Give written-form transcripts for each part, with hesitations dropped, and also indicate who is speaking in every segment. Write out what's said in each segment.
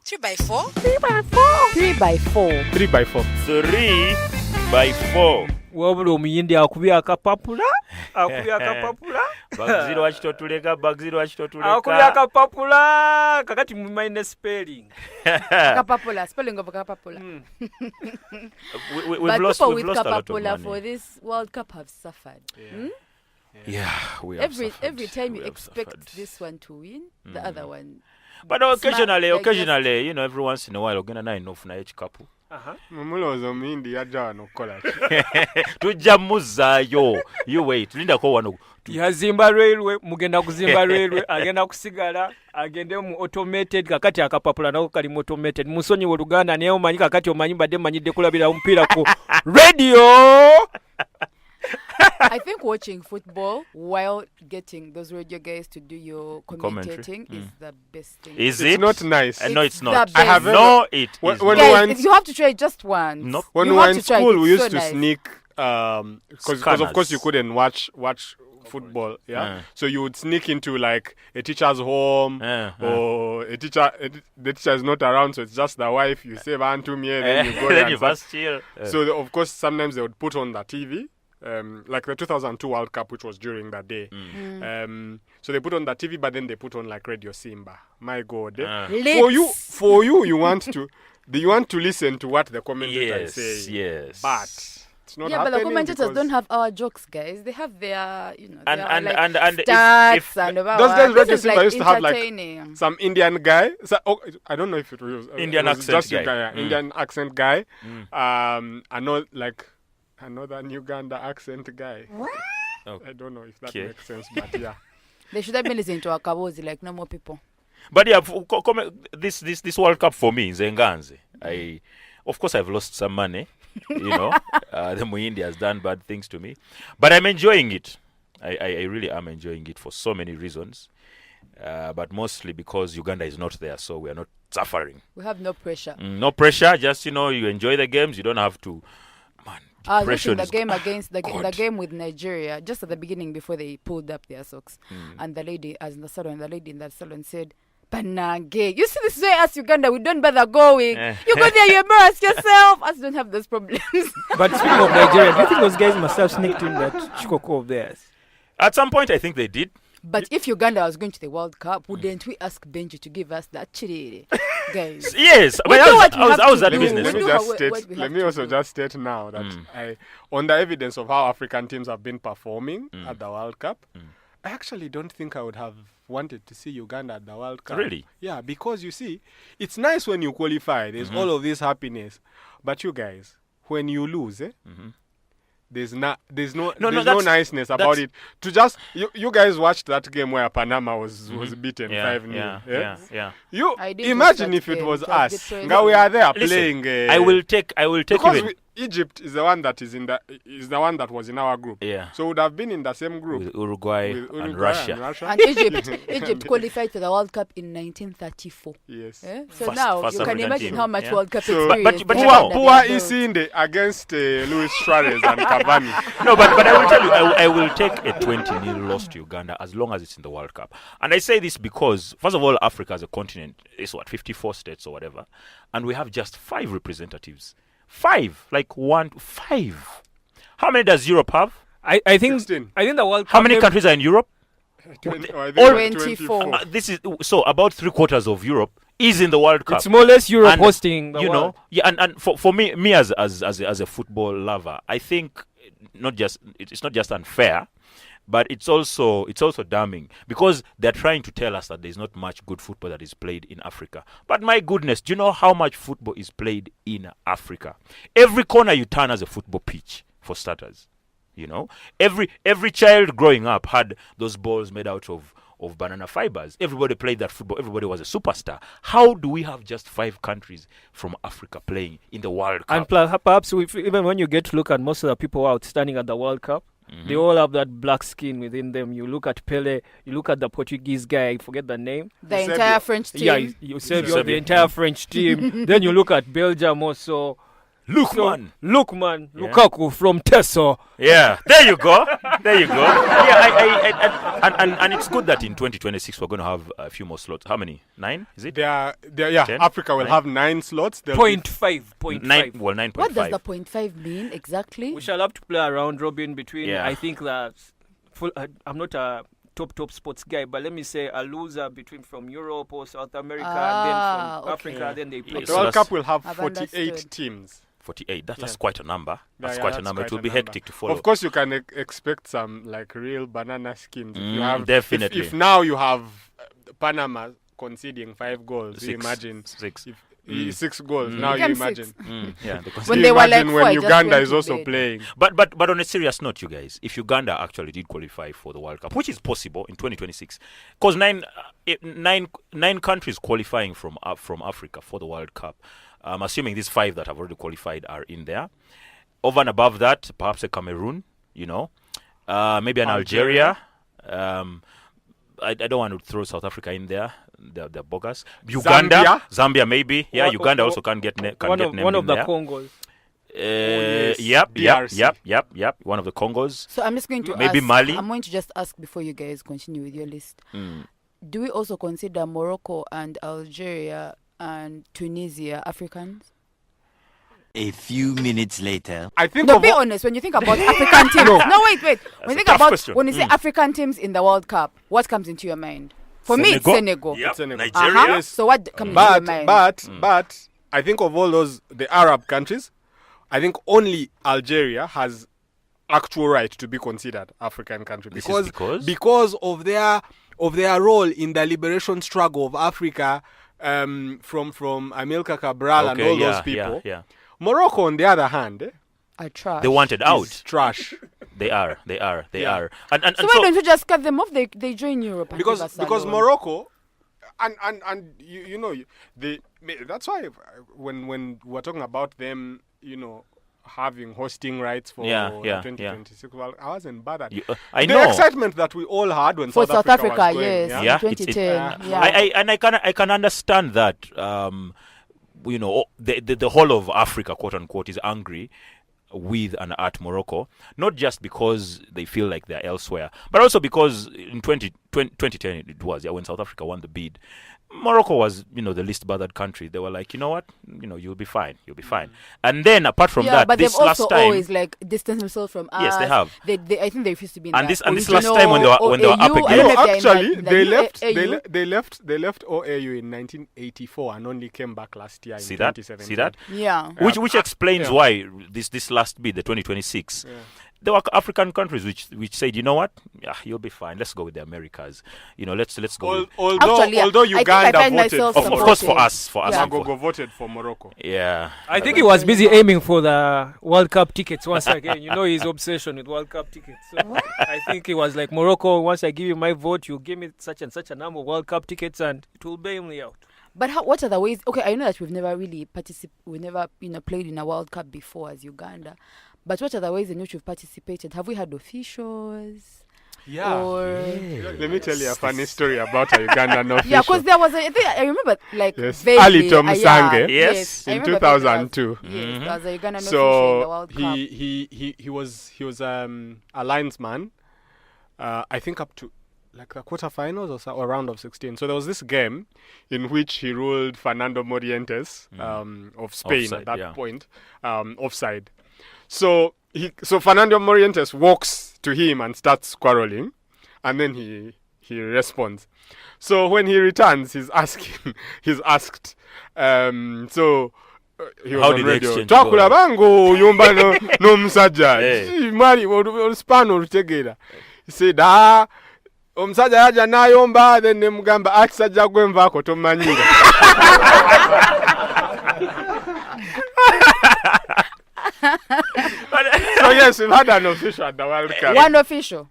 Speaker 1: 3x4?
Speaker 2: 3x4.
Speaker 3: 3x4.
Speaker 4: 3x4.
Speaker 5: 3x4.
Speaker 4: wabula omuyindi akubye akapapula
Speaker 5: Bagziro wakitotuleka
Speaker 4: akubye akapapula kakati mumaine spelling
Speaker 3: Kapapula, spelling of Kapapula.
Speaker 5: We've
Speaker 3: But
Speaker 5: lost
Speaker 3: people
Speaker 5: a
Speaker 3: with
Speaker 5: lot of
Speaker 3: Kapapula
Speaker 5: money.
Speaker 3: for this World Cup have suffered.
Speaker 5: Yeah, we have
Speaker 3: Every
Speaker 5: suffered.
Speaker 3: time
Speaker 5: We
Speaker 3: you
Speaker 5: have
Speaker 3: expect
Speaker 5: suffered.
Speaker 3: this one to win, the other one.
Speaker 5: But
Speaker 3: Smart,
Speaker 5: occasionally,
Speaker 3: like
Speaker 5: occasionally, you know, every once in a while, ogenda naye nofuna ekikapu.
Speaker 2: Mulowooza omuyindi yajja wano okukola ki?
Speaker 5: Tujja muzzaayo. You wait, lindako wano.
Speaker 4: yazimba railway mugenda kuzimba railway agenda kusigala agende mu automated kakati akapapula nako kali mu automated musonyi wo Luganda naye omanyi kakati omanyi badde manyidde kulabira omupiira ku radio.
Speaker 3: I think watching football while getting those radio guys to do your
Speaker 5: Commentary.
Speaker 3: commentating is the best thing.
Speaker 5: Is
Speaker 2: It's
Speaker 5: it?
Speaker 2: not nice.
Speaker 5: No,
Speaker 3: It's
Speaker 5: it's not.
Speaker 3: the I have
Speaker 2: best.
Speaker 5: No, it is
Speaker 2: When
Speaker 5: not.
Speaker 2: we
Speaker 3: Guys,
Speaker 2: went-
Speaker 3: if you have to try it just once.
Speaker 5: Nope.
Speaker 2: When
Speaker 3: You
Speaker 2: we
Speaker 3: have
Speaker 2: were in
Speaker 3: to try it.
Speaker 2: school, we
Speaker 3: It's
Speaker 2: used
Speaker 3: so
Speaker 2: to
Speaker 3: nice.
Speaker 2: sneak, because of
Speaker 5: Scanners.
Speaker 2: course you couldn't watch football, yeah. So you would sneak into like a teacher's home, or the teacher is not around, so it's just the wife. You say "Van to me," then you go there
Speaker 5: Then
Speaker 2: and
Speaker 5: you
Speaker 2: start.
Speaker 5: first chill.
Speaker 2: So of course sometimes they would put on the TV. Like the 2002 World Cup, which was during that day. So they put on the TV, but then they put on like Radio Simba. My God. For you, you want to listen to what the commentators say.
Speaker 5: Yes.
Speaker 2: But it's not
Speaker 3: Yeah, but the
Speaker 2: happening
Speaker 3: commentators
Speaker 2: because
Speaker 3: don't have our jokes, guys. They have their,
Speaker 5: And-
Speaker 3: their,
Speaker 5: and-
Speaker 3: like,
Speaker 5: and- and if-
Speaker 3: stats
Speaker 5: if-
Speaker 3: and about.
Speaker 2: those days
Speaker 3: This
Speaker 2: Radio
Speaker 3: is
Speaker 2: Simba
Speaker 3: like
Speaker 2: used to have like
Speaker 3: entertaining.
Speaker 2: some Indian guy. So, I don't know if it was
Speaker 5: Indian
Speaker 2: it was
Speaker 5: accent
Speaker 2: just
Speaker 5: guy.
Speaker 2: yeah, Indian accent guy. I know like another Uganda accent guy.
Speaker 5: Oh.
Speaker 2: I don't know if that
Speaker 5: Okay.
Speaker 2: makes sense, but yeah.
Speaker 3: They should have been listening to Akabozi like normal people.
Speaker 5: But yeah, this World Cup for me, Zenganze. Of course, I've lost some money. You know, the Muindi has done bad things to me, but I'm enjoying it. I really am enjoying it for so many reasons, but mostly because Uganda is not there, so we are not suffering.
Speaker 3: We have no pressure.
Speaker 5: No pressure. Just you enjoy the games. You don't have to. Man,
Speaker 3: I was
Speaker 5: depression
Speaker 3: watching the
Speaker 5: is-
Speaker 3: game against the
Speaker 5: God.
Speaker 3: game with Nigeria just at the beginning before they pulled up their socks, and the lady in the salon said, "Panage, you see this way as Uganda, we don't bother going. You go there, you embarrass yourself. Us don't have those problems."
Speaker 4: But speaking of Nigeria, do you think those guys must have sneaked in that chikoko of theirs?
Speaker 5: At some point, I think they did.
Speaker 3: But if Uganda was going to the World Cup, wouldn't we ask Benji to give us that chiri, guys?
Speaker 5: Yes,
Speaker 3: We
Speaker 5: but
Speaker 3: do what we
Speaker 5: I was
Speaker 3: have to
Speaker 5: that
Speaker 3: do.
Speaker 5: business.
Speaker 2: Let me
Speaker 3: do
Speaker 2: just
Speaker 3: what
Speaker 2: state.
Speaker 3: we
Speaker 2: Let
Speaker 3: have
Speaker 2: me
Speaker 3: to
Speaker 2: also
Speaker 3: do.
Speaker 2: just state now that on the evidence of how African teams have been performing at the World Cup, I actually don't think I would have wanted to see Uganda at the World Cup.
Speaker 5: Really?
Speaker 2: Yeah, because you see, it's nice when you qualify. There's all of this happiness, but you guys, when you lose, there's no
Speaker 5: that's-
Speaker 2: niceness about
Speaker 5: that's-
Speaker 2: it. To just you guys watched that game where Panama was beaten 5-0.
Speaker 5: Yeah.
Speaker 2: You
Speaker 3: I didn't
Speaker 2: imagine
Speaker 3: watch
Speaker 2: if
Speaker 3: that
Speaker 2: it
Speaker 3: game.
Speaker 2: was
Speaker 3: It was
Speaker 2: us.
Speaker 3: depressing.
Speaker 2: Now we are there
Speaker 5: Listen,
Speaker 2: playing.
Speaker 5: I will take
Speaker 2: because
Speaker 5: even
Speaker 2: Egypt is the one that is the one that was in our group.
Speaker 5: Yeah.
Speaker 2: So would have been in the same group
Speaker 5: with Uruguay,
Speaker 2: with Uruguay
Speaker 5: and Russia.
Speaker 3: And Egypt qualified for the World Cup in 1934.
Speaker 2: Yes.
Speaker 3: Eh? So
Speaker 5: First-
Speaker 3: now
Speaker 5: first
Speaker 3: you can
Speaker 5: African
Speaker 3: imagine
Speaker 5: team,
Speaker 3: how much
Speaker 5: yeah.
Speaker 3: World Cup
Speaker 2: So-
Speaker 3: experience.
Speaker 5: but
Speaker 3: they
Speaker 5: you
Speaker 3: have
Speaker 5: know-
Speaker 3: that
Speaker 2: Poor
Speaker 3: they built.
Speaker 2: Isinde against Luis Suarez and Cavani.
Speaker 5: No, but I will tell you, I will take a 20-0 loss to Uganda as long as it's in the World Cup. And I say this because, first of all, Africa as a continent is 54 states or whatever, and we have just 5 representatives. 5, like 1 to 5. How many does Europe have?
Speaker 4: I think
Speaker 2: 16.
Speaker 4: the World Cup.
Speaker 5: How many countries are in Europe?
Speaker 3: 24.
Speaker 5: This is so about 3/4 of Europe is in the World Cup.
Speaker 4: It's more or less Europe
Speaker 5: And,
Speaker 4: hosting the
Speaker 5: you
Speaker 4: world.
Speaker 5: know, yeah, and for me as a football lover, I think it's not just unfair, but it's also damning because they're trying to tell us that there's not much good football that is played in Africa. But my goodness, do you know how much football is played in Africa? Every corner you turn as a football pitch, for starters. You know, every child growing up had those balls made out of banana fibers. Everybody played that football. Everybody was a superstar. How do we have just 5 countries from Africa playing in the World Cup?
Speaker 4: And perhaps even when you get to look at most of the people who are outstanding at the World Cup, they all have that black skin within them. You look at Pele, you look at the Portuguese guy, I forget the name.
Speaker 3: The
Speaker 2: Eusebio.
Speaker 3: entire French team.
Speaker 4: Yeah, Eusebio, the
Speaker 5: Eusebio.
Speaker 4: entire French team. Then you look at Belgium also.
Speaker 5: Lukman.
Speaker 4: Lukman
Speaker 5: Yeah.
Speaker 4: Lukaku from Teso.
Speaker 5: Yeah, there you go. There you go. Yeah, and it's good that in 2026 we're going to have a few more slots. How many? 9? Is it?
Speaker 2: Yeah,
Speaker 5: 10?
Speaker 2: Africa will
Speaker 5: 9?
Speaker 2: have 9 slots. There'll be-
Speaker 4: 0.5.
Speaker 5: 9. Well, 9.5.
Speaker 3: What does the 0.5 mean exactly?
Speaker 4: We shall have to play a round robin between.
Speaker 5: Yeah.
Speaker 4: I think that I'm not a top sports guy, but let me say a loser between from Europe or South America, and then from
Speaker 3: okay.
Speaker 4: Africa, then they play.
Speaker 5: Yeah,
Speaker 2: The
Speaker 5: so
Speaker 2: World
Speaker 5: that's-
Speaker 2: Cup will have
Speaker 3: I've
Speaker 2: 48
Speaker 3: understood.
Speaker 2: teams.
Speaker 5: 48. That's
Speaker 2: Yeah.
Speaker 5: quite a number. That's
Speaker 2: Yeah,
Speaker 5: quite a
Speaker 2: that's
Speaker 5: number. It
Speaker 2: quite
Speaker 5: will
Speaker 2: a
Speaker 5: be
Speaker 2: number.
Speaker 5: hectic to follow.
Speaker 2: Of course, you can expect some like real banana schemes. If you have,
Speaker 5: definitely.
Speaker 2: If now you have Panama conceding 5 goals, you
Speaker 5: 6.
Speaker 2: imagine
Speaker 5: 6.
Speaker 2: if 6 goals. Now you
Speaker 3: Became
Speaker 2: imagine.
Speaker 3: 6.
Speaker 5: Yeah. Because
Speaker 3: When
Speaker 2: You
Speaker 3: they were like
Speaker 2: imagine
Speaker 3: 4, I
Speaker 2: when
Speaker 3: just
Speaker 2: Uganda
Speaker 3: went
Speaker 2: is
Speaker 3: to
Speaker 2: also
Speaker 3: bed.
Speaker 2: playing.
Speaker 5: But on a serious note, you guys, if Uganda actually did qualify for the World Cup, which is possible in 2026, because nine countries qualifying from Africa for the World Cup, I'm assuming these 5 that have already qualified are in there. Over and above that, perhaps a Cameroon, maybe an Algeria. I don't want to throw South Africa in there. They're bogus. Uganda, Zambia maybe. Yeah, Uganda also can get named
Speaker 4: one of
Speaker 5: in
Speaker 4: the
Speaker 5: there.
Speaker 4: Congos.
Speaker 2: yes.
Speaker 5: Yep.
Speaker 2: DRC.
Speaker 5: One of the Congos.
Speaker 3: So I'm just going to
Speaker 5: Maybe
Speaker 3: ask,
Speaker 5: Mali?
Speaker 3: I'm going to just ask before you guys continue with your list. Do we also consider Morocco and Algeria and Tunisia Africans?
Speaker 1: A few minutes later.
Speaker 2: I think
Speaker 3: No,
Speaker 2: of
Speaker 3: be
Speaker 2: all-
Speaker 3: honest. When you think about African teams, no, wait. When
Speaker 5: a
Speaker 3: you think
Speaker 5: tough
Speaker 3: about
Speaker 5: question.
Speaker 3: when you say African teams in the World Cup, what comes into your mind? For me, it's Senegal.
Speaker 5: Yep.
Speaker 2: Senegal.
Speaker 5: Nigeria.
Speaker 3: Uh-huh. So what comes into your mind?
Speaker 2: But I think of all the Arab countries, I think only Algeria has actual right to be considered African country
Speaker 5: This is
Speaker 2: because of their role in the liberation struggle of Africa, from Amilcar Cabral and all those people.
Speaker 5: Yeah.
Speaker 2: Morocco, on the other hand,
Speaker 3: I trash.
Speaker 5: They wanted
Speaker 2: is
Speaker 5: out.
Speaker 2: trash.
Speaker 5: They are.
Speaker 2: Yeah.
Speaker 5: And
Speaker 3: So why don't you just cut them off? They join Europe. And leave us
Speaker 2: because
Speaker 3: alone.
Speaker 2: Morocco, and that's why when we're talking about them, having hosting rights for
Speaker 5: Yeah,
Speaker 2: the
Speaker 5: yeah,
Speaker 2: 2026. Well, I wasn't bothered.
Speaker 5: I
Speaker 2: the
Speaker 5: know.
Speaker 2: excitement that we all had when
Speaker 3: for
Speaker 2: South
Speaker 3: South
Speaker 2: Africa,
Speaker 3: Africa,
Speaker 2: was going,
Speaker 3: yes,
Speaker 5: Yeah,
Speaker 3: in
Speaker 5: it's-
Speaker 3: 2010, yeah.
Speaker 5: I can understand that. The whole of Africa, quote unquote, is angry with and at Morocco, not just because they feel like they're elsewhere, but also because in 2010 it was when South Africa won the bid. Morocco was, the least bothered country. They were like, you know what, you'll be fine, And then apart from
Speaker 3: Yeah,
Speaker 5: that,
Speaker 3: but
Speaker 5: this
Speaker 3: they've
Speaker 5: last
Speaker 3: also
Speaker 5: time,
Speaker 3: always distanced themselves from us.
Speaker 5: Yes, they have.
Speaker 3: I think they refused to be in
Speaker 5: And
Speaker 3: the
Speaker 5: this last
Speaker 3: original
Speaker 5: time when they were up
Speaker 3: OAU. I
Speaker 5: against-
Speaker 3: don't know if they're
Speaker 2: actually,
Speaker 3: in the
Speaker 2: they
Speaker 3: new
Speaker 2: left.
Speaker 3: AU.
Speaker 2: They left OAU in 1984 and only came back last year in
Speaker 5: See that?
Speaker 2: 2017.
Speaker 5: See that?
Speaker 3: Yeah.
Speaker 5: Which explains
Speaker 2: yeah.
Speaker 5: why this last bid, the 2026, there were African countries which said, you know what, you'll be fine. Let's go with the Americas. Let's go. with-
Speaker 3: Actually,
Speaker 2: Although
Speaker 3: I think I
Speaker 2: Uganda
Speaker 3: find
Speaker 2: voted,
Speaker 3: myself
Speaker 5: of course, for us,
Speaker 3: Yeah.
Speaker 5: and for-
Speaker 2: Magogo voted for Morocco.
Speaker 5: yeah.
Speaker 4: I think he was busy aiming for the World Cup tickets once again. His obsession with World Cup tickets. So I think he was like, Morocco, once I give you my vote, you give me such and such a number of World Cup tickets and it will bail me out.
Speaker 3: But what are the ways? Okay, I know that we've never really we never played in a World Cup before as Uganda. But what are the ways in which we've participated? Have we had officials? Or
Speaker 2: Let me tell you a funny story about a Ugandan official.
Speaker 3: yeah, because there was I think I remember like
Speaker 2: Yes.
Speaker 3: vaguely,
Speaker 2: Ali Tomusange.
Speaker 5: Yes.
Speaker 3: I
Speaker 2: in
Speaker 3: remember vaguely
Speaker 2: 2002.
Speaker 3: Yes, there was a Ugandan official in the
Speaker 2: So
Speaker 3: World Cup.
Speaker 2: he was a linesman. I think up to like the quarterfinals or round of 16. So there was this game in which he ruled Fernando Morientes of Spain
Speaker 5: Offside,
Speaker 2: at that
Speaker 5: yeah.
Speaker 2: point offside. So Fernando Morientes walks to him and starts quarreling, and then he responds. So when he returns, he's asked. He was
Speaker 5: How
Speaker 2: on
Speaker 5: did the
Speaker 2: radio.
Speaker 5: exchange
Speaker 2: Twakula
Speaker 5: go?
Speaker 2: bangu yumba n'omusajja.
Speaker 5: Hey.
Speaker 2: Mali oluspano olutegeera. He said, omusajja yaja n'ayomba, then ne mugamba ati sajja gwe nvaako tomanyiira. So yes, we've had an official at the World Cup.
Speaker 3: One official.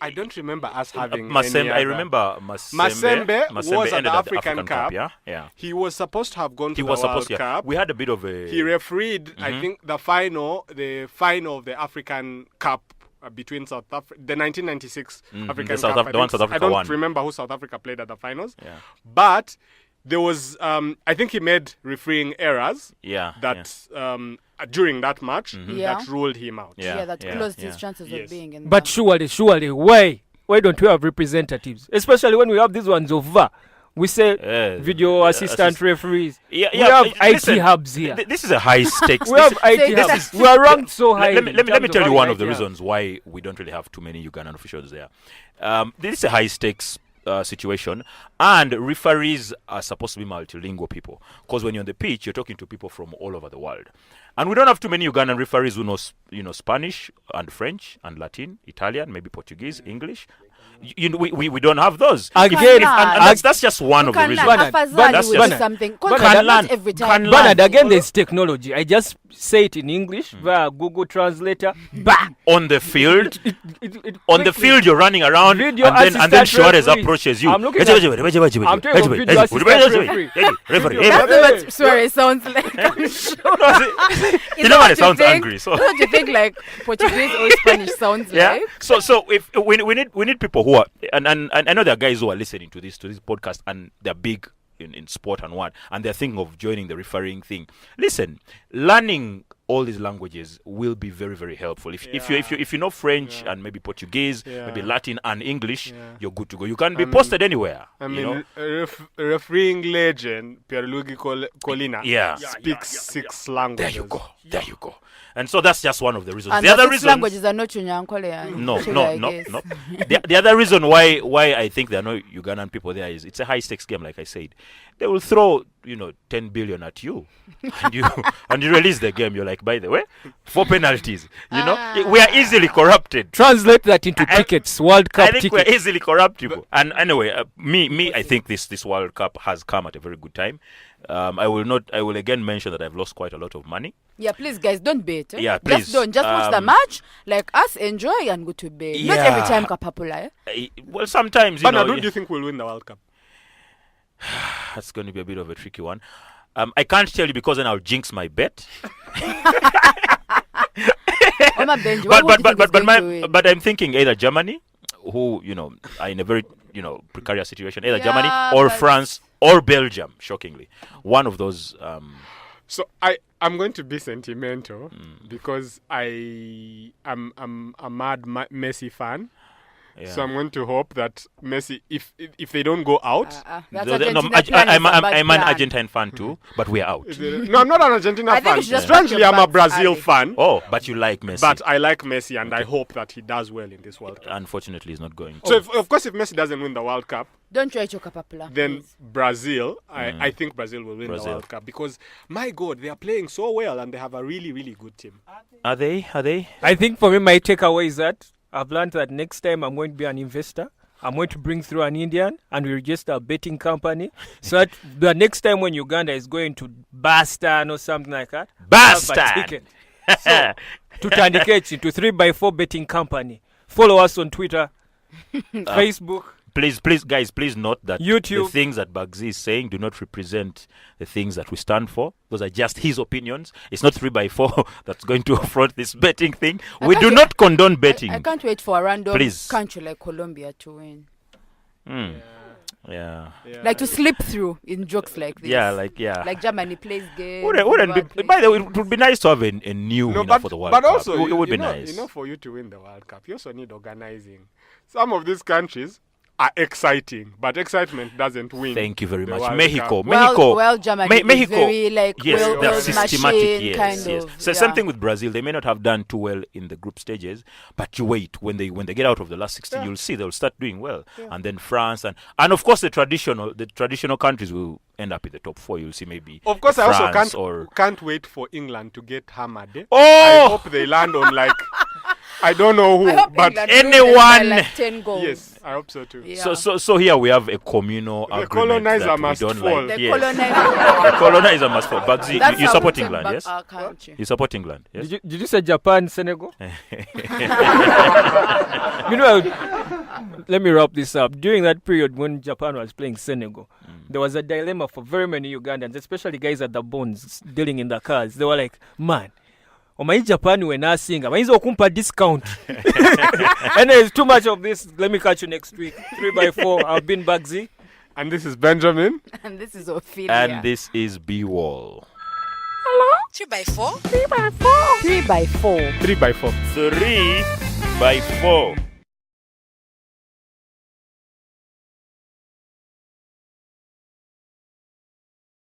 Speaker 2: I don't remember us having
Speaker 5: Masembe,
Speaker 2: any
Speaker 5: I
Speaker 2: other.
Speaker 5: remember Masembe.
Speaker 2: Masembe was at
Speaker 5: ended
Speaker 2: the African Cup.
Speaker 5: Yeah.
Speaker 2: He was supposed to have gone
Speaker 5: He
Speaker 2: to
Speaker 5: was
Speaker 2: the World
Speaker 5: supposed to.
Speaker 2: Cup.
Speaker 5: We had a bit of a.
Speaker 2: He refereed, I think, the final of the African Cup between South Africa, the 1996 African
Speaker 5: The South
Speaker 2: Cup.
Speaker 5: Af- the one South Africa
Speaker 2: I don't
Speaker 5: won.
Speaker 2: remember who South Africa played at the finals.
Speaker 5: Yeah.
Speaker 2: But there was I think he made refereeing errors
Speaker 5: Yeah.
Speaker 2: that during that match
Speaker 3: Yeah.
Speaker 2: that ruled him out.
Speaker 5: Yeah.
Speaker 3: that closed his chances
Speaker 2: Yes.
Speaker 3: of being in
Speaker 4: But
Speaker 3: the...
Speaker 4: surely, why don't we have representatives? Especially when we have these ones of VAR. We say video assistant referees.
Speaker 5: Yeah,
Speaker 4: we have IT
Speaker 5: listen,
Speaker 4: hubs here.
Speaker 5: This is a high stakes.
Speaker 4: We have IT
Speaker 3: Say
Speaker 4: hubs. We are ranked so high.
Speaker 5: Let me tell you one of the
Speaker 4: reasons.
Speaker 5: reasons why we don't really have too many Ugandan officials there. This is a high stakes situation, and referees are supposed to be multilingual people, because when you're on the pitch, you're talking to people from all over the world, and we don't have too many Ugandan referees who know Spanish and French and Latin, Italian, maybe Portuguese, English. We don't have those.
Speaker 4: Again,
Speaker 5: And that's just one of the reasons.
Speaker 4: Bernard,
Speaker 3: Afazali will
Speaker 5: Bernard,
Speaker 3: do something.
Speaker 4: Bernard,
Speaker 3: Not
Speaker 5: Bernard,
Speaker 3: every time.
Speaker 4: Bernard, again, there's technology. I just say it in English via Google Translator. Bang!
Speaker 5: On the field,
Speaker 4: It
Speaker 5: on the
Speaker 4: quickly-
Speaker 5: field, you're running around,
Speaker 4: Video
Speaker 5: and then
Speaker 4: assistant
Speaker 5: Suarez
Speaker 4: referees.
Speaker 5: approaches you.
Speaker 4: I'm looking at- I'm talking of video assistant referee.
Speaker 5: Referee.
Speaker 3: That's what Suarez sounds like. I'm sure.
Speaker 5: You know what? It sounds angry. So
Speaker 3: That's what you think like Portuguese or Spanish sounds
Speaker 5: yeah.
Speaker 3: like.
Speaker 5: So if we need people who are, and I know there are guys who are listening to this podcast, and they're big in sport and they're thinking of joining the refereeing thing. Listen, learning all these languages will be very, very helpful. If you know French and maybe Portuguese, maybe Latin and English, you're good to go. You can be posted anywhere.
Speaker 2: I
Speaker 5: you
Speaker 2: mean,
Speaker 5: know?
Speaker 2: refereeing legend Pierluigi Colina
Speaker 5: Yeah.
Speaker 2: speaks 6 languages.
Speaker 5: There you go. And so that's just one of the reasons.
Speaker 3: And
Speaker 5: The other
Speaker 3: the
Speaker 5: reason,
Speaker 3: languages are not Chunyankole and
Speaker 5: no.
Speaker 3: Chile, I guess.
Speaker 5: The other reason why I think there are no Ugandan people there is it's a high stakes game, like I said. They will throw 10 billion at you, and you release the game. You're like, by the way, 4 penalties. We are easily corrupted.
Speaker 4: Translate that into tickets, World Cup
Speaker 5: I think
Speaker 4: tickets.
Speaker 5: we're easily corruptible. And anyway, me, I think this World Cup has come at a very good time. I will again mention that I've lost quite a lot of money.
Speaker 3: Yeah, please, guys, don't bet. Eh?
Speaker 5: Yeah, please.
Speaker 3: Just don't. Just watch the match. Like us, enjoy and go to bed. Not every time kapapula.
Speaker 5: Well, sometimes,
Speaker 2: But who do you think will win the World Cup?
Speaker 5: that's going to be a bit of a tricky one. I can't tell you because then I'll jinx my bet.
Speaker 3: Oma Benji, what would you think is going to win?
Speaker 5: But I'm thinking either Germany, who are in a very precarious situation, either Germany or
Speaker 3: but-
Speaker 5: France or Belgium. Shockingly, one of those.
Speaker 2: So I'm going to be sentimental because I'm a mad Messi fan.
Speaker 5: Yeah.
Speaker 2: So I'm going to hope that Messi, if they don't go out,
Speaker 3: That's
Speaker 5: I'm an Argentine fan too, but we're out.
Speaker 2: no, I'm not an Argentina
Speaker 3: I think
Speaker 2: fan.
Speaker 3: you should just
Speaker 2: Strangely,
Speaker 3: pack your
Speaker 2: I'm a
Speaker 3: bags
Speaker 2: Brazil
Speaker 3: early.
Speaker 2: fan.
Speaker 5: Oh, but you like Messi.
Speaker 2: But I like Messi, and I hope that he does well in this World Cup.
Speaker 5: Unfortunately, he's not going.
Speaker 2: So, of course, if Messi doesn't win the World Cup,
Speaker 3: Don't try to kapapula.
Speaker 2: then Brazil, I think Brazil will win the World Cup because, my God, they are playing so well and they have a really, really good team.
Speaker 5: Are they?
Speaker 4: I think for me, my takeaway is that I've learned that next time I'm going to be an investor. I'm going to bring through an Indian and we register a betting company so that the next time when Uganda is going to Boston or something like that,
Speaker 5: Boston!
Speaker 4: have a ticket. So, tutandike into 3x4 betting company. Follow us on Twitter, Facebook.
Speaker 5: Please, guys, please note that
Speaker 4: YouTube.
Speaker 5: the things that Bugsy is saying do not represent the things that we stand for. Those are just his opinions. It's not 3x4 that's going to affront this betting thing. We do not condone betting.
Speaker 3: I can't wait for a random
Speaker 5: Please.
Speaker 3: country like Colombia to win.
Speaker 5: Yeah.
Speaker 3: Like to slip through in jokes like this. Like Germany plays games.
Speaker 5: Wouldn't be, by the way, it would be nice to have a new winner for the World
Speaker 2: but
Speaker 5: Cup.
Speaker 2: also,
Speaker 5: it would be
Speaker 2: know,
Speaker 5: nice.
Speaker 2: for you to win the World Cup, you also need organizing. Some of these countries are exciting, but excitement doesn't win.
Speaker 5: Thank you very
Speaker 2: the
Speaker 5: much.
Speaker 2: World
Speaker 5: Mexico.
Speaker 2: Cup.
Speaker 3: Well, Germany is
Speaker 5: Mexico.
Speaker 3: very like
Speaker 5: Yes, they're
Speaker 3: well
Speaker 5: systematic.
Speaker 3: machine
Speaker 5: Yes.
Speaker 3: kind of.
Speaker 5: So same thing with Brazil. They may not have done too well in the group stages, but you wait when they get out of the last 16, you'll see they'll start doing well. And then France and of course the traditional countries will end up in the top 4. You'll see maybe.
Speaker 2: Of course, I also
Speaker 5: France or
Speaker 2: can't wait for England to get hammered. Eh?
Speaker 5: Oh!
Speaker 2: I hope they land on like I don't know who,
Speaker 3: I hope
Speaker 2: but
Speaker 3: England wins
Speaker 5: anyone-
Speaker 3: by like 10 goals.
Speaker 2: yes, I hope so too.
Speaker 3: Yeah.
Speaker 5: So here we have a communal agreement
Speaker 2: colonizer
Speaker 5: that we
Speaker 2: must
Speaker 5: don't
Speaker 2: fall.
Speaker 5: like.
Speaker 3: The
Speaker 5: Yes.
Speaker 3: colonizer.
Speaker 5: The colonizer must fall. Bugsy,
Speaker 3: That's
Speaker 5: you
Speaker 3: how
Speaker 5: support
Speaker 3: we take
Speaker 5: England,
Speaker 3: back
Speaker 5: yes?
Speaker 3: our country.
Speaker 5: You support England, yes?
Speaker 4: Did you say Japan, Senegal? Meanwhile, let me wrap this up. During that period when Japan was playing Senegal, there was a dilemma for very many Ugandans, especially guys at the bones dealing in the cars. They were like, man, omanyi Japan we nasinga mayinza okumpa discount. And there's too much of this. Let me catch you next week. 3x4. I've been Bugsy.
Speaker 2: And this is Benjamin.
Speaker 3: And this is Ophelia.
Speaker 5: And this is B-Wall.
Speaker 3: 3x4.
Speaker 2: 3 by 4.
Speaker 5: 3 by 4.